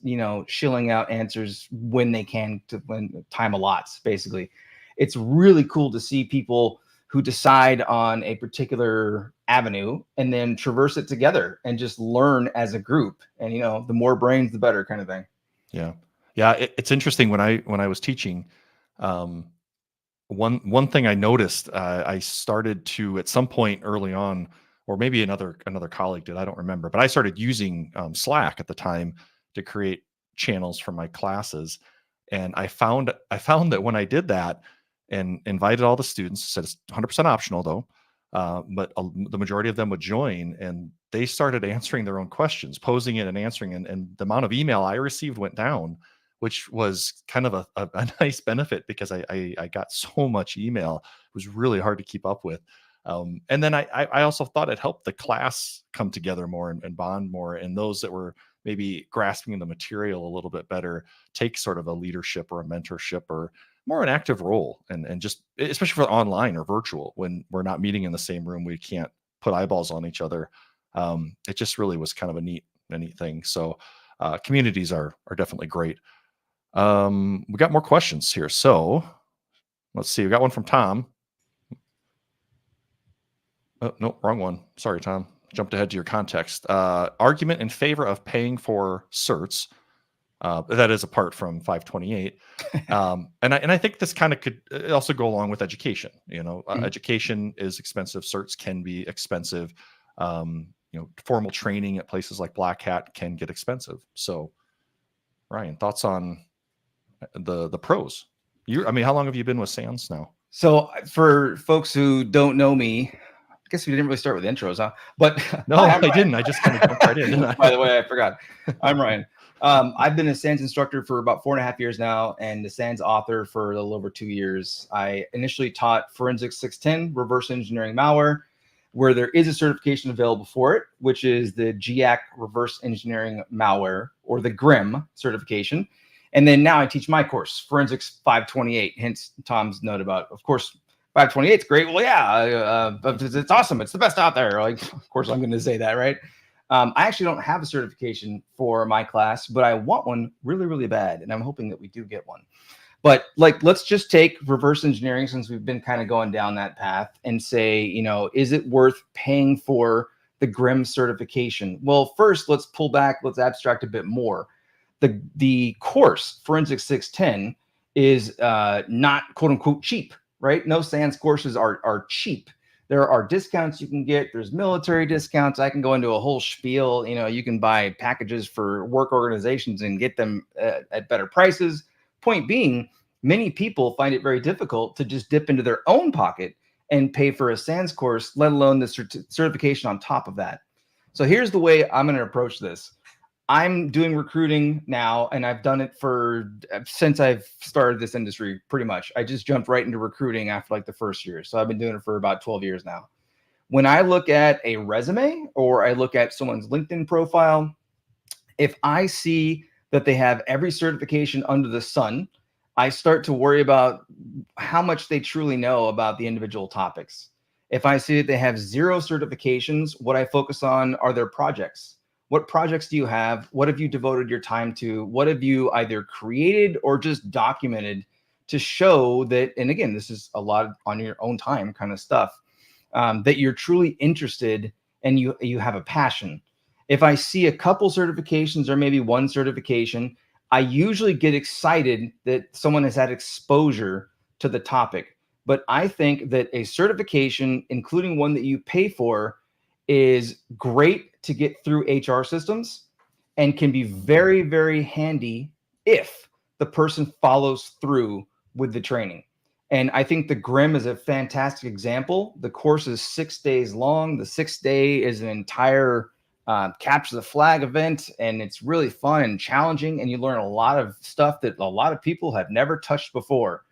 shilling out answers when they can, when time allots. Basically, it's really cool to see people who decide on a particular avenue and then traverse it together and just learn as a group. And, the more brains, the better, kind of thing. Yeah. It's interesting when I was teaching, one thing I noticed, I started to, at some point early on, or maybe another colleague did, I don't remember, but I started using Slack at the time to create channels for my classes. And I found that when I did that and invited all the students, said it's 100% optional though, but the majority of them would join, and they started answering their own questions, posing it and answering, and the amount of email I received went down, which was kind of a nice benefit, because I got so much email. It was really hard to keep up with. And then I also thought it helped the class come together more and bond more, and those that were maybe grasping the material a little bit better take sort of a leadership or a mentorship or more an active role, and just, especially for online or virtual, when we're not meeting in the same room, we can't put eyeballs on each other. It just really was kind of a neat thing. So communities are definitely great. We got more questions here. So let's see. We got one from Tom. Oh, no, wrong one. Sorry, Tom. Jumped ahead to your context. Argument in favor of paying for certs. That is apart from 528. And I think this kind of could also go along with education. Education is expensive. Certs can be expensive. Formal training at places like Black Hat can get expensive. So, Ryan, thoughts on the pros? How long have you been with SANS now? So for folks who don't know me, I guess we didn't really start with intros, huh? But no, I didn't. I just kind of jumped right in, didn't I? By the way, I forgot. I'm Ryan. I've been a SANS instructor for about 4.5 years now, and the SANS author for a little over 2 years. I initially taught Forensics 610, reverse engineering malware, where there is a certification available for it, which is the GIAC reverse engineering malware, or the GRIM certification. And then now I teach my course, Forensics 528, hence Tom's note about, of course, 528 is great. Well, yeah, it's awesome. It's the best out there. Like, of course, I'm going to say that, right? I actually don't have a certification for my class, but I want one really, really bad. And I'm hoping that we do get one. But let's just take reverse engineering, since we've been kind of going down that path, and say, is it worth paying for the GRIM certification? Well, first, let's pull back. Let's abstract a bit more. The course, Forensics 610, is not quote unquote cheap, right? No SANS courses are cheap. There are discounts you can get. There's military discounts. I can go into a whole spiel. You can buy packages for work organizations and get them at better prices. Point being, Many people find it very difficult to just dip into their own pocket and pay for a SANS course, let alone the certification on top of that. So here's the way I'm going to approach this. I'm doing recruiting now, and I've done it since I've started this industry, pretty much. I just jumped right into recruiting after like the first year. So I've been doing it for about 12 years now. When I look at a resume or I look at someone's LinkedIn profile, if I see that they have every certification under the sun, I start to worry about how much they truly know about the individual topics. If I see that they have 0 certifications, what I focus on are their projects. What projects do you have? What have you devoted your time to? What have you either created or just documented to show that, and again, this is a lot on your own time kind of stuff, that you're truly interested and you have a passion. If I see a couple certifications or maybe 1 certification, I usually get excited that someone has had exposure to the topic. But I think that a certification, including one that you pay for, is great to get through HR systems and can be very, very handy if the person follows through with the training. And I think the Grim is a fantastic example. The course is 6 days long. The 6th day is an entire capture the flag event, and it's really fun and challenging, and you learn a lot of stuff that a lot of people have never touched before.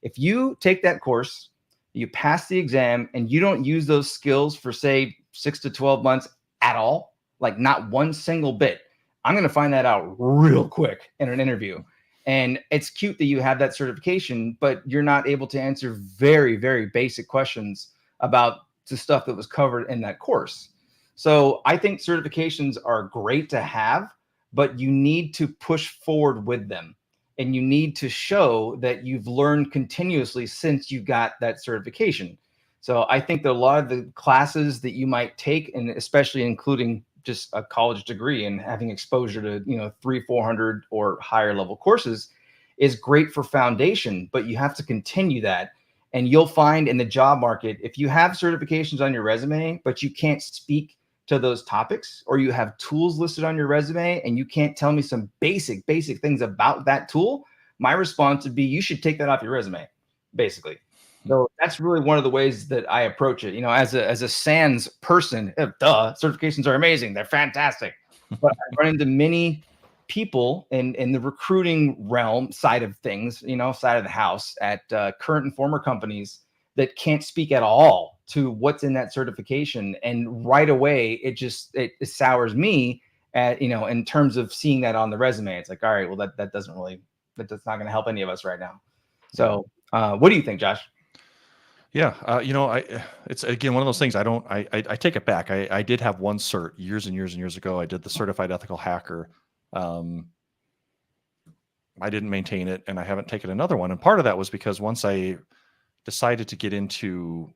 If you take that course, you pass the exam, and you don't use those skills for say 6 to 12 months at all, like not one single bit, I'm going to find that out real quick in an interview. And it's cute that you have that certification, but you're not able to answer very, very basic questions about the stuff that was covered in that course. So I think certifications are great to have, but you need to push forward with them. And you need to show that you've learned continuously since you got that certification. So I think that a lot of the classes that you might take, and especially including just a college degree and having exposure to 300-400 or higher level courses, is great for foundation, but you have to continue that. And you'll find in the job market, if you have certifications on your resume, but you can't speak to those topics, or you have tools listed on your resume and you can't tell me some basic things about that tool, my response would be, you should take that off your resume, basically. So that's really one of the ways that I approach it. As a SANS person, certifications are amazing. They're fantastic. But I run into many people in the recruiting realm side of things, side of the house at current and former companies that can't speak at all to what's in that certification. And right away, it sours me in terms of seeing that on the resume. It's like, all right, well, that's not going to help any of us right now. So what do you think, Josh? Yeah. It's again, one of those things I take it back. I did have one cert years and years and years ago. I did the certified ethical hacker. I didn't maintain it, and I haven't taken another one. And part of that was because once I decided to get into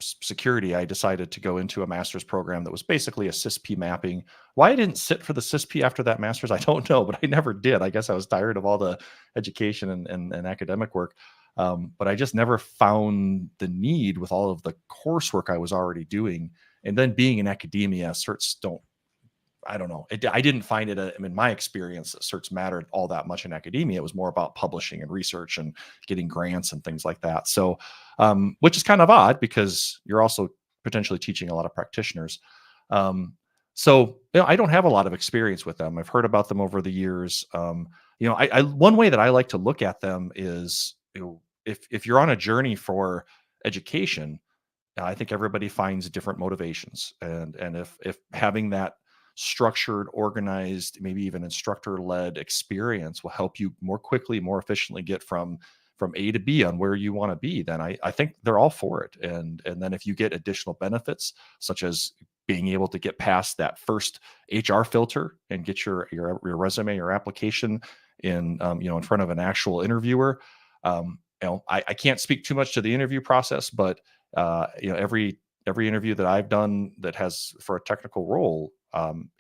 security, I decided to go into a master's program that was basically a CISP mapping. Why I didn't sit for the CISP after that master's, I don't know, but I never did. I guess I was tired of all the education and academic work. But I just never found the need with all of the coursework I was already doing. And then being in academia, certs I don't know. I didn't find it, in my experience, that certs mattered all that much in academia. It was more about publishing and research and getting grants and things like that. So, which is kind of odd because you're also potentially teaching a lot of practitioners. So I don't have a lot of experience with them. I've heard about them over the years. One way that I like to look at them is, if you're on a journey for education, I think everybody finds different motivations, and if having that structured, organized, maybe even instructor-led experience will help you more quickly, more efficiently get from A to B on where you want to be, then I think they're all for it. And then if you get additional benefits, such as being able to get past that first HR filter and get your resume or application in front of an actual interviewer. I can't speak too much to the interview process, but every interview that I've done that has for a technical role,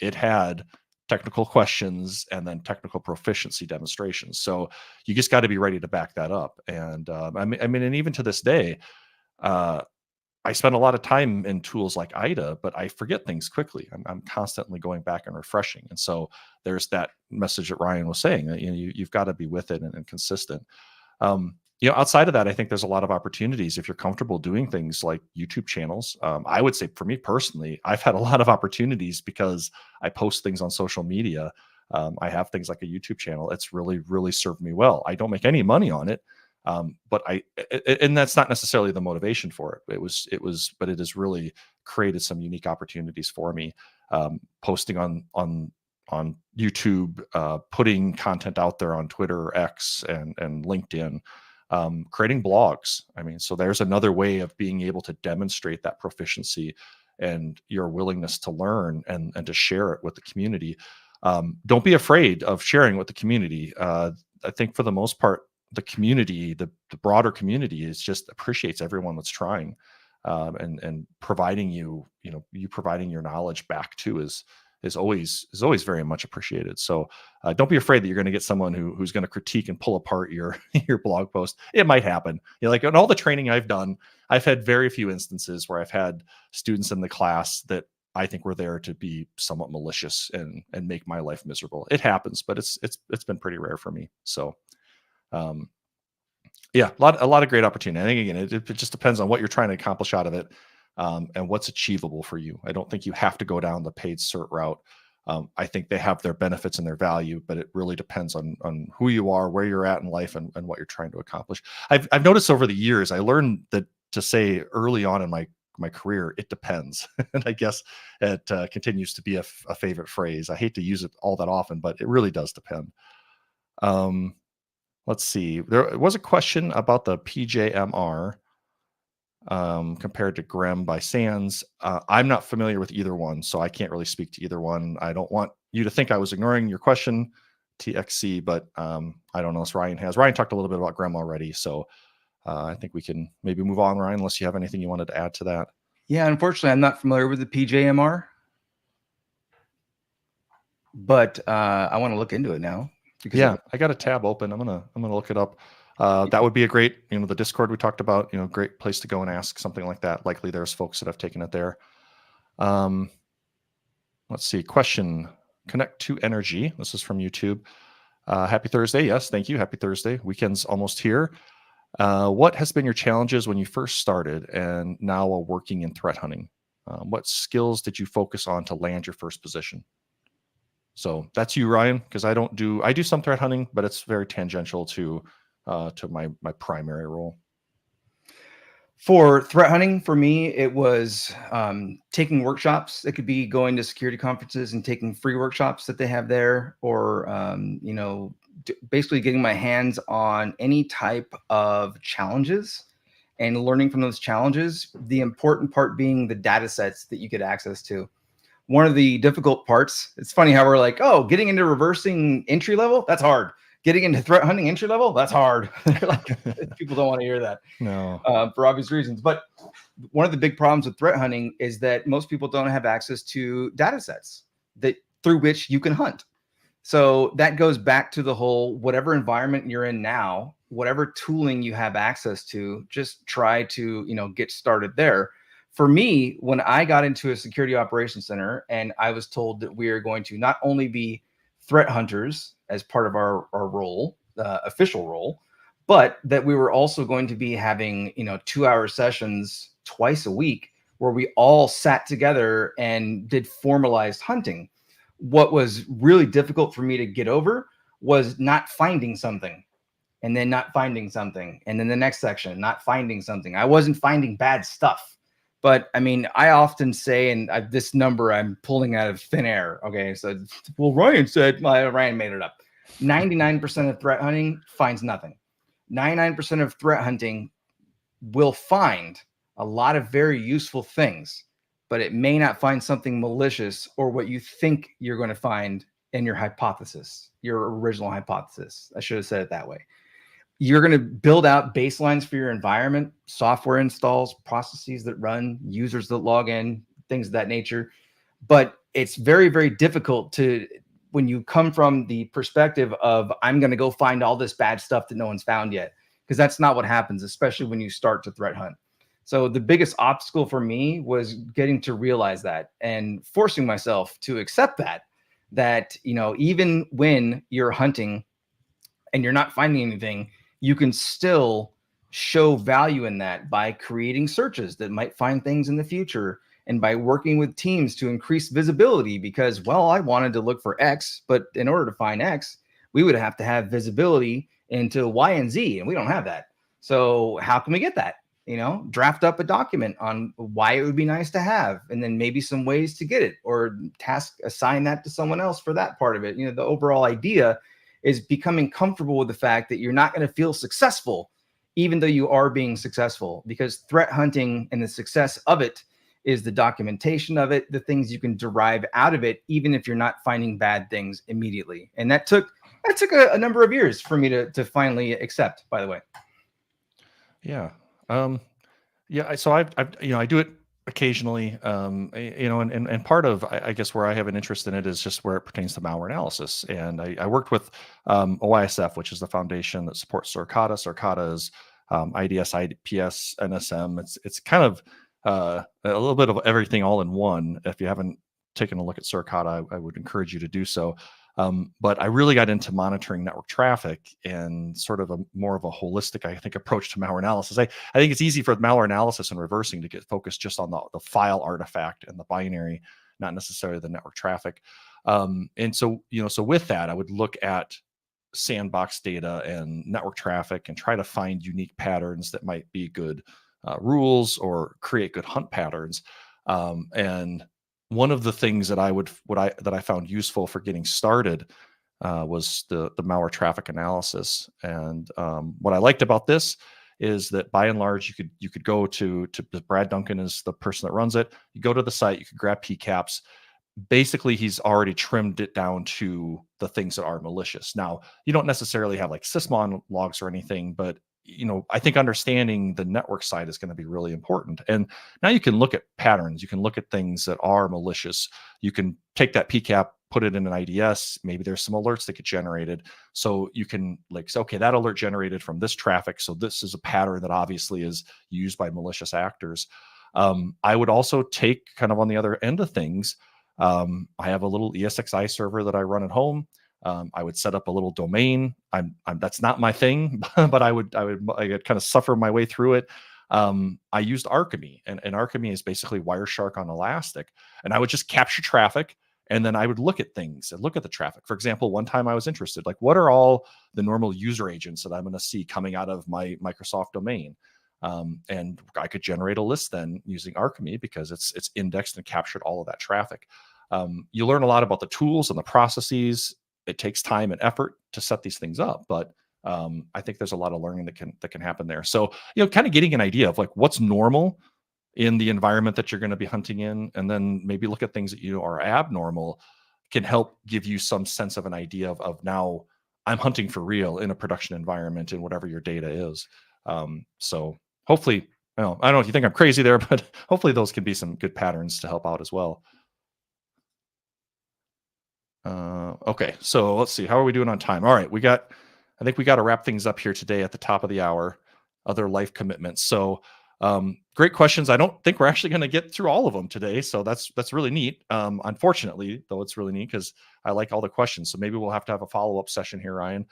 it had technical questions and then technical proficiency demonstrations. So you just got to be ready to back that up. And and even to this day, I spend a lot of time in tools like IDA, but I forget things quickly. I'm constantly going back and refreshing. And so there's that message that Ryan was saying that you've got to be with it and consistent. Outside of that, I think there's a lot of opportunities if you're comfortable doing things like YouTube channels. I would say for me personally, I've had a lot of opportunities because I post things on social media. I have things like a YouTube channel. It's really, really served me well. I don't make any money on it. But and that's not necessarily the motivation for it. But it has really created some unique opportunities for me. Posting on YouTube, putting content out there on Twitter, X, and LinkedIn, creating blogs. I mean, so there's another way of being able to demonstrate that proficiency and your willingness to learn and to share it with the community. Don't be afraid of sharing with the community. I think for the most part, the community, the broader community, is just appreciates everyone that's trying, and providing you providing your knowledge back to is always very much appreciated. So don't be afraid that you're going to get someone who's going to critique and pull apart your your blog post. It might happen. Like in all the training I've done, I've had very few instances where I've had students in the class that I think were there to be somewhat malicious and make my life miserable. It happens, but it's been pretty rare for me. So yeah, a lot of great opportunity. I think again, it just depends on what you're trying to accomplish out of it, and what's achievable for you. I don't think you have to go down the paid cert route. I think they have their benefits and their value, but it really depends on who you are, where you're at in life, and what you're trying to accomplish. I've noticed over the years, I learned that to say early on in my career, it depends. And I guess it continues to be a favorite phrase. I hate to use it all that often, but it really does depend. Let's see. There was a question about the PJMR compared to GREM by SANS. I'm not familiar with either one, so I can't really speak to either one. I don't want you to think I was ignoring your question, TXC, but I don't know if Ryan has. Ryan talked a little bit about GREM already, so I think we can maybe move on, Ryan, unless you have anything you wanted to add to that. Yeah, unfortunately, I'm not familiar with the PJMR, but I want to look into it now. Yeah, I got a tab open. I'm gonna look it up. That would be a great, the Discord we talked about, great place to go and ask something like that. Likely there's folks that have taken it there. Let's see. Question: Connect to Energy. This is from YouTube. Happy Thursday. Yes, thank you. Happy Thursday. Weekend's almost here. What has been your challenges when you first started and now are working in threat hunting? What skills did you focus on to land your first position? So that's you, Ryan, because I do some threat hunting, but it's very tangential to my primary role. For threat hunting, for me, it was taking workshops. It could be going to security conferences and taking free workshops that they have there, or basically getting my hands on any type of challenges and learning from those challenges. The important part being the data sets that you get access to. One of the difficult parts, it's funny how we're like, oh, getting into reversing entry level, that's hard. Getting into threat hunting entry level, that's hard. Like, people don't want to hear that. No. For obvious reasons. But one of the big problems with threat hunting is that most people don't have access to data sets through which you can hunt. So that goes back to the whole, whatever environment you're in now, whatever tooling you have access to, just try to, get started there. For me, when I got into a security operations center and I was told that we are going to not only be threat hunters as part of our role, official role, but that we were also going to be having, 2-hour sessions twice a week where we all sat together and did formalized hunting. What was really difficult for me to get over was not finding something and then not finding something. And then the next section, not finding something. I wasn't finding bad stuff. But I mean, I often say, and this number I'm pulling out of thin air. Okay, so Ryan made it up. 99% of threat hunting finds nothing. 99% of threat hunting will find a lot of very useful things, but it may not find something malicious or what you think you're going to find in your hypothesis, your original hypothesis. I should have said it that way. You're going to build out baselines for your environment, software installs, processes that run, users that log in, things of that nature. But it's very, very difficult when you come from the perspective of, I'm going to go find all this bad stuff that no one's found yet, because that's not what happens, especially when you start to threat hunt. So the biggest obstacle for me was getting to realize that and forcing myself to accept that, even when you're hunting and you're not finding anything, you can still show value in that by creating searches that might find things in the future, and by working with teams to increase visibility, because, well, I wanted to look for X, but in order to find X, we would have to have visibility into Y and Z, and we don't have that. So how can we get that? Draft up a document on why it would be nice to have, and then maybe some ways to get it, or assign that to someone else for that part of it. The overall idea is becoming comfortable with the fact that you're not going to feel successful, even though you are being successful, because threat hunting and the success of it is the documentation of it, the things you can derive out of it, even if you're not finding bad things immediately. And that took a number of years for me to finally accept, by the way. Yeah. Yeah. So I do it occasionally, and part of, I guess, where I have an interest in it is just where it pertains to malware analysis. And I worked with OISF, which is the foundation that supports Suricata. Suricata is IDS, IPS, NSM. It's kind of a little bit of everything all in one. If you haven't taken a look at Suricata, I would encourage you to do so. But I really got into monitoring network traffic and sort of more of a holistic, I think, approach to malware analysis. I think it's easy for malware analysis and reversing to get focused just on the file artifact and the binary, not necessarily the network traffic. And so with that, I would look at sandbox data and network traffic and try to find unique patterns that might be good rules or create good hunt patterns. And one of the things that I found useful for getting started was the malware traffic analysis. And what I liked about this is that by and large, you could go to Brad Duncan is the person that runs it. You go to the site, you could grab PCAPs. Basically, he's already trimmed it down to the things that are malicious. Now, you don't necessarily have like sysmon logs or anything, but I think understanding the network side is going to be really important. And now you can look at patterns. You can look at things that are malicious. You can take that PCAP, put it in an IDS. Maybe there's some alerts that get generated. So you can say, okay, that alert generated from this traffic. So this is a pattern that obviously is used by malicious actors. I would also take kind of on the other end of things. I have a little ESXi server that I run at home. I would set up a little domain. That's not my thing, but I would kind of suffer my way through it. I used Archemy, and Archemy is basically Wireshark on Elastic, and I would just capture traffic, and then I would look at things and look at the traffic. For example, one time I was interested, like, what are all the normal user agents that I'm going to see coming out of my Microsoft domain? And I could generate a list then using Archemy because it's indexed and captured all of that traffic. You learn a lot about the tools and the processes. It takes time and effort to set these things up, but I think there's a lot of learning that can happen there. So, kind of getting an idea of like what's normal in the environment that you're going to be hunting in, and then maybe look at things that are abnormal, can help give you some sense of an idea of now I'm hunting for real in a production environment in whatever your data is. So hopefully, I don't know if you think I'm crazy there, but hopefully those can be some good patterns to help out as well. Okay, so let's see. How are we doing on time? All right, I think we got to wrap things up here today at the top of the hour. Other life commitments. So great questions. I don't think we're actually going to get through all of them today. So that's really neat. Unfortunately, though, it's really neat because I like all the questions. So maybe we'll have to have a follow-up session here, Ryan.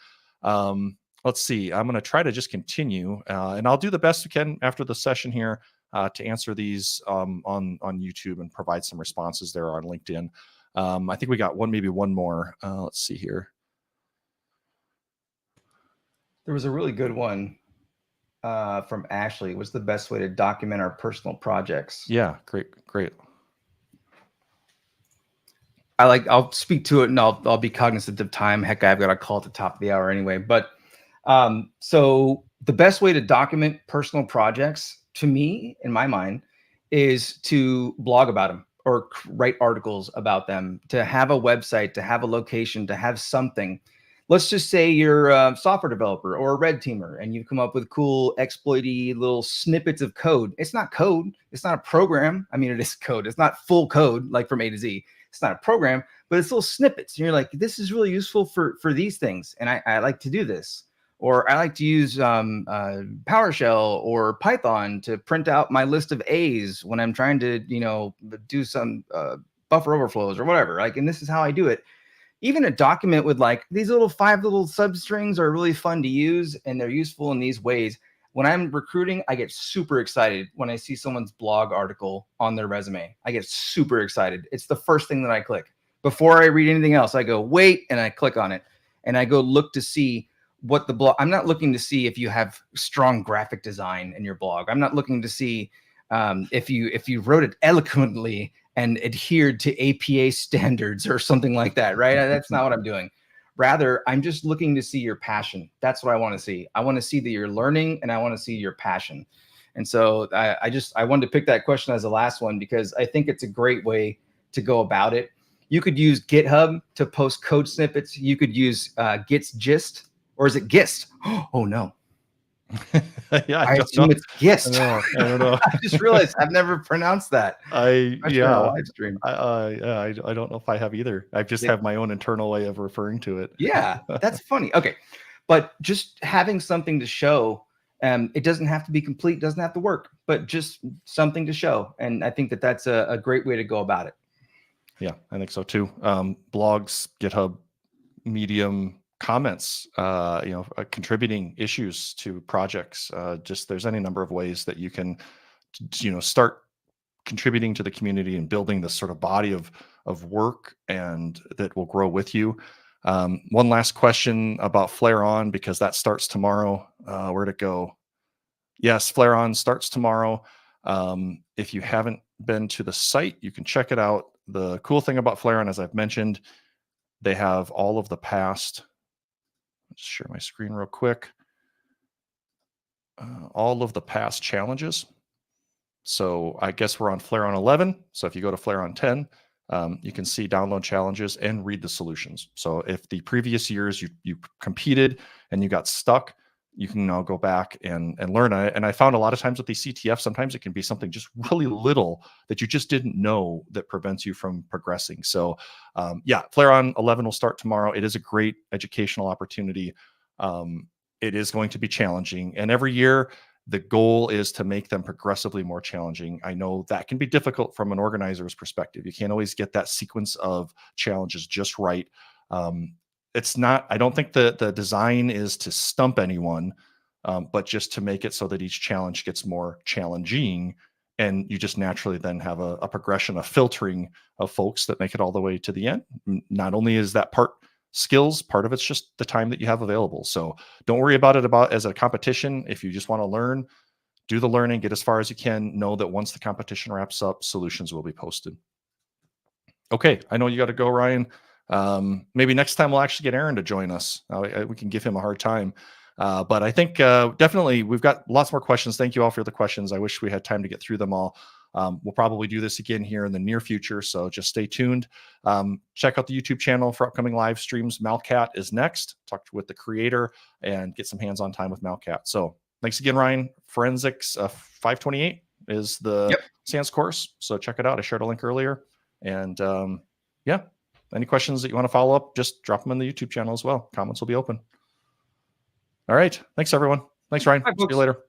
Let's see. I'm going to try to just continue, and I'll do the best we can after the session here to answer these on YouTube and provide some responses there on LinkedIn. I think we got maybe one more. Let's see here. There was a really good one from Ashley. What's the best way to document our personal projects? Yeah, great. I'll speak to it, and I'll be cognizant of time. Heck, I've got a call at the top of the hour anyway. But so the best way to document personal projects, to me, in my mind, is to blog about them or write articles about them, to have a website, to have a location, to have something. Let's just say you're a software developer or a red teamer, and you've come up with cool exploity little snippets of code. It's not code. It's not a program. I mean, it is code. It's not full code, like from A to Z. It's not a program, but it's little snippets. And you're like, this is really useful for these things. And I like to do this. Or I like to use PowerShell or Python to print out my list of A's when I'm trying to, do some buffer overflows or whatever. And this is how I do it. even a document with like these little 5 little substrings are really fun to use, and they're useful in these ways. When I'm recruiting, I get super excited when I see someone's blog article on their resume. I get super excited. It's the first thing that I click. Before I read anything else, I go, wait, and I click on it. And I go look to see what the blog, I'm not looking to see if you have strong graphic design in your blog. I'm not looking to see if you wrote it eloquently and adhered to APA standards or something like that, right? That's not what I'm doing. Rather, I'm just looking to see your passion. That's what I want to see. I want to see that you're learning, and I want to see your passion. And so I wanted to pick that question as the last one because I think it's a great way to go about it. You could use GitHub to post code snippets. You could use Git's Gist, or is it Gist? Oh no. Yeah, I assume it's Gist. I don't know. I just realized I've never pronounced that. I live stream. I don't know if I have either. I just have my own internal way of referring to it. Yeah, that's funny. Okay, but just having something to show, it doesn't have to be complete, doesn't have to work, but just something to show. And I think that that's a great way to go about it. Yeah, I think so too. Blogs, GitHub, Medium, comments, contributing issues to projects. Just there's any number of ways that you can, start contributing to the community and building this sort of body of work, and that will grow with you. One last question about Flare On, because that starts tomorrow. Where'd it go? Yes, Flare On starts tomorrow. If you haven't been to the site, you can check it out. The cool thing about Flare On, as I've mentioned, they have all of the past. Let's share my screen real quick. All of the past challenges. So I guess we're on Flare On 11. So if you go to Flare On 10, you can see download challenges and read the solutions. So if the previous years you competed and you got stuck, you can now go back and learn it. And I found a lot of times with these CTF, sometimes it can be something just really little that you just didn't know that prevents you from progressing. So Flare On 11 will start tomorrow. It is a great educational opportunity. It is going to be challenging. And every year, the goal is to make them progressively more challenging. I know that can be difficult from an organizer's perspective. You can't always get that sequence of challenges just right. It's not, I don't think the design is to stump anyone, but just to make it so that each challenge gets more challenging. And you just naturally then have a progression, a filtering of folks that make it all the way to the end. Not only is that part skills, part of it's just the time that you have available. So don't worry about it as a competition. If you just want to learn, do the learning, get as far as you can. Know that once the competition wraps up, solutions will be posted. Okay, I know you got to go, Ryan. Maybe next time we'll actually get Aaron to join us. We can give him a hard time. But I think definitely we've got lots more questions. Thank you all for the questions. I wish we had time to get through them all. We'll probably do this again here in the near future, so just stay tuned. Check out the YouTube channel for upcoming live streams. Malcat is next. Talk with the creator and get some hands-on time with Malcat. So thanks again, Ryan. Forensics 528 is the SANS course, so check it out. I shared a link earlier. And any questions that you want to follow up, just drop them in the YouTube channel as well. Comments will be open. All right. Thanks, everyone. Thanks, Ryan. See you later.